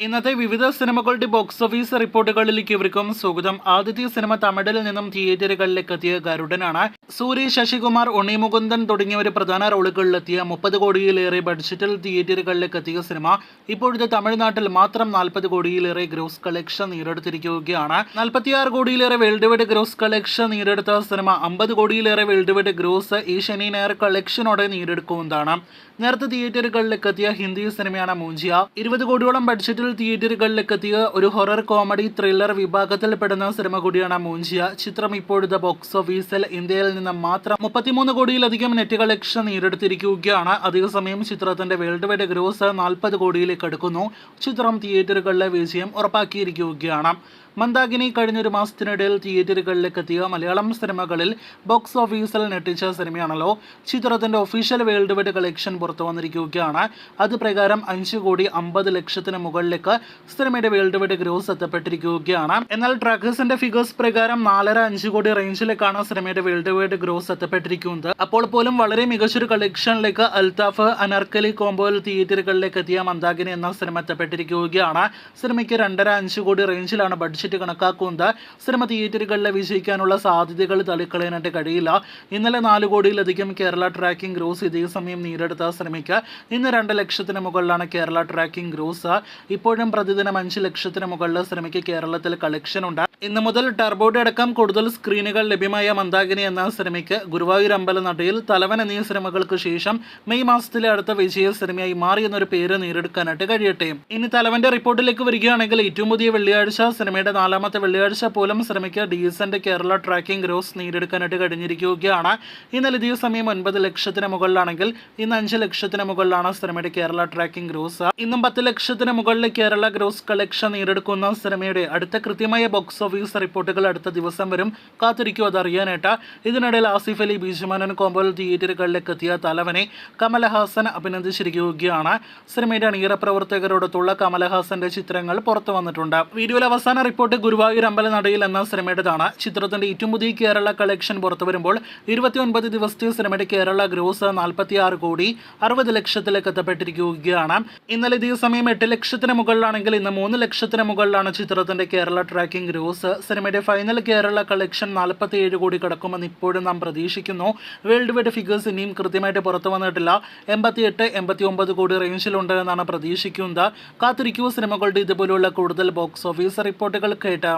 ഇന്നത്തെ വിവിധ സിനിമകളുടെ ബോക്സ് ഓഫീസ് റിപ്പോർട്ടുകളിലേക്ക് ഇവർക്കും സ്വാഗതം. ആദ്യത്തെ സിനിമ തമിഴിൽ നിന്നും തിയേറ്ററുകളിലേക്ക് എത്തിയ ഗരുഡനാണ്. സൂര്യ, ശശികുമാർ, ഉണ്ണി മുകുന്ദൻ തുടങ്ങിയവർ പ്രധാന റോളുകളിലെത്തിയ 30 കോടിയിലേറെ ബഡ്ജറ്റിൽ തിയേറ്ററുകളിലേക്ക് എത്തിയ സിനിമ ഇപ്പോഴത്തെ തമിഴ്നാട്ടിൽ മാത്രം 40 കോടിയിലേറെ ഗ്രോസ് കളക്ഷൻ നേടിയെടുത്തിരിക്കുകയാണ്. 46 കോടിയിലേറെ വേൾഡ് വൈഡ് ഗ്രോസ് കളക്ഷൻ നേടിയെടുത്ത സിനിമ 50 കോടിയിലേറെ വേൾഡ് വൈഡ് ഗ്രോസ് ഈ ശനി ഞായർ കളക്ഷനോടെ നേടിയെടുക്കുന്നതാണ്. നേരത്തെ തിയേറ്ററുകളിലേക്ക് എത്തിയ ഹിന്ദി സിനിമയാണ് മൂഞ്ചിയ. 20 കോടിയോളം ബഡ്ജറ്റിൽ തിയേറ്ററുകളിലേക്ക് എത്തിയ ഒരു ഹൊറർ കോമഡി ത്രില്ലർ വിഭാഗത്തിൽ പെടുന്ന സിനിമ കൂടിയാണ് മൂഞ്ചിയ. ചിത്രം ഇപ്പോഴത്തെ ബോക്സ് ഓഫീസിൽ ഇന്ത്യയിൽ നിന്ന് മാത്രം 33 കോടിയിലധികം നെറ്റ് കളക്ഷൻ നേടിയെടുത്തിരിക്കുകയാണ്. അതേസമയം ചിത്രത്തിന്റെ വേൾഡ് വൈഡ് ഗ്രോസ് 40 കോടിയിലേക്ക് അടുക്കുന്നു. ചിത്രം തിയേറ്ററുകളിലെ വിജയം ഉറപ്പാക്കിയിരിക്കുകയാണ്. മന്ദാകിനി കഴിഞ്ഞൊരു മാസത്തിനിടയിൽ തിയേറ്ററുകളിലേക്ക് എത്തിയ മലയാളം സിനിമകളിൽ ബോക്സ് ഓഫീസിൽ ഞെട്ടിച്ച സിനിമയാണല്ലോ. ചിത്രത്തിന്റെ ഒഫീഷ്യൽ വേൾഡ് വൈഡ് കളക്ഷൻ പുറത്തു വന്നിരിക്കുകയാണ്. അത് പ്രകാരം 5 കോടി 50 ലക്ഷത്തിന് മുകളിലേക്ക് സിനിമയുടെ വേൾഡ് വൈഡ് ഗ്രോസ് എത്തപ്പെട്ടിരിക്കുകയാണ്. എന്നാൽ ട്രാക്കേഴ്സിന്റെ ഫിഗേഴ്സ് പ്രകാരം 4.5 കോടി റേഞ്ചിലേക്കാണ് സിനിമയുടെ വേൾഡ് വൈഡ് ഗ്രോസ് എത്തപ്പെട്ടിരിക്കുന്നത്. അപ്പോൾ പോലും വളരെ മികച്ചൊരു കളക്ഷനിലേക്ക് അൽത്താഫ് അനാർക്കലി കോംബോയിൽ തിയേറ്ററുകളിലേക്ക് എത്തിയ മന്ദാകിനി എന്ന സിനിമ എത്തപ്പെട്ടിരിക്കുകയാണ്. സിനിമയ്ക്ക് 2.5 കോടി റേഞ്ചിലാണ് ബഡ്ജറ്റ് കണക്കാക്കുന്നത്. സിനിമ തിയേറ്ററുകളിൽ വിജയിക്കാനുള്ള സാധ്യതകൾ തള്ളിക്കളയാനായിട്ട് കഴിയില്ല. ഇന്നലെ 4 കോടിയിലധികം കേരള ട്രാക്കിംഗ് ഗ്രോസ് ഇതേ സമയം നേടിയെടുത്ത സിനിമയ്ക്ക് ഇന്ന് 2 ലക്ഷത്തിന് മുകളിലാണ് കേരള ട്രാക്കിംഗ് ഗ്രോസ്. ഇപ്പോഴും പ്രതിദിനം 5 ലക്ഷത്തിന് മുകളിൽ സിനിമയ്ക്ക് കേരളത്തിൽ കളക്ഷൻ ഉണ്ട്. ഇന്ന് മുതൽ ടർബോയുടെ അടക്കം കൂടുതൽ സ്ക്രീനുകൾ ലഭ്യമായ മന്ദാകിനി എന്ന സിനിമയ്ക്ക് ഗുരുവായൂർ അമ്പലനടയിൽ തലവൻ എന്നീ സിനിമകൾക്ക് ശേഷം മെയ് മാസത്തിലെ അടുത്ത വിജയ സിനിമയായി മാറി എന്നൊരു പേര് നേടിയെടുക്കാനായിട്ട് കഴിയട്ടെ. ഇനി തലവന്റെ റിപ്പോർട്ടിലേക്ക് വരികയാണെങ്കിൽ ഏറ്റവും പുതിയ വെള്ളിയാഴ്ച സിനിമയുടെ 4ാമത്തെ വെള്ളിയാഴ്ച പോലും സിനിമയ്ക്ക് ഡീസന്റ് കേരള ട്രാക്കിംഗ് ഗ്രോസ് നേടിയെടുക്കാനായിട്ട് കഴിഞ്ഞിരിക്കുകയാണ്. ഇന്നലെ ഇതേ സമയം 9 ലക്ഷത്തിന് മുകളിലാണെങ്കിൽ ഇന്ന് 5 ലക്ഷത്തിന് മുകളിലാണ് സിനിമയുടെ കേരള ട്രാക്കിംഗ് ഗ്രോസ്. ഇന്നും 10 ലക്ഷത്തിന് മുകളിൽ കേരള ഗ്രോസ് കളക്ഷൻ നേടിയെടുക്കുന്ന സിനിമയുടെ അടുത്ത കൃത്യമായ ബോക്സ് ഓഫീസ് റിപ്പോർട്ടുകൾ അടുത്ത ദിവസം വരും. കാത്തിരിക്കും അതറിയാനായിട്ട്. ഇതിനിടയിൽ ആസിഫ് അലി ബീജുമാനൻ കോംബോയിൽ തിയേറ്ററുകളിലേക്ക് എത്തിയ തലവനെ കമലഹാസൻ അഭിനന്ദിച്ചിരിക്കുകയാണ്. സിനിമയുടെ അണിയറ പ്രവർത്തകരോടൊത്തുള്ള കമലഹാസന്റെ ചിത്രങ്ങൾ പുറത്തു വന്നിട്ടുണ്ട്. വീഡിയോയിൽ അവസാന റിപ്പോർട്ട് ഗുരുവായൂർ അമ്പലനടയിൽ എന്ന സിനിമയുടേതാണ്. ചിത്രത്തിന്റെ ഏറ്റവും പുതിയ കേരള കളക്ഷൻ പുറത്തു വരുമ്പോൾ 29 ദിവസത്തെ സിനിമയുടെ കേരള ഗ്രോസ് 46 കോടി 60 ലക്ഷത്തിലേക്ക് എത്തപ്പെട്ടിരിക്കുകയാണ്. ഇന്നലെ ഇതേ സമയം 8 ലക്ഷത്തിന് മുകളിലാണെങ്കിൽ ഇന്ന് 3 ലക്ഷത്തിന് മുകളിലാണ് ചിത്രത്തിന്റെ കേരള ട്രാക്കിംഗ് ഗ്രോസ്. സിനിമയുടെ ഫൈനൽ കേരള കളക്ഷൻ 47 കോടി കടക്കുമെന്ന് ഇപ്പോഴും നാം പ്രതീക്ഷിക്കുന്നു. വേൾഡ് വൈഡ് ഫിഗേഴ്സ് ഇനിയും കൃത്യമായിട്ട് പുറത്തു വന്നിട്ടില്ല. 88-89 കോടി റേഞ്ചിലുണ്ട് എന്നാണ് പ്രതീക്ഷിക്കുന്നത്. കാത്തിരിക്കൂ സിനിമകളുടെ ഇതുപോലുള്ള കൂടുതൽ ബോക്സ് ഓഫീസ് റിപ്പോർട്ടുകൾ കേട്ട്.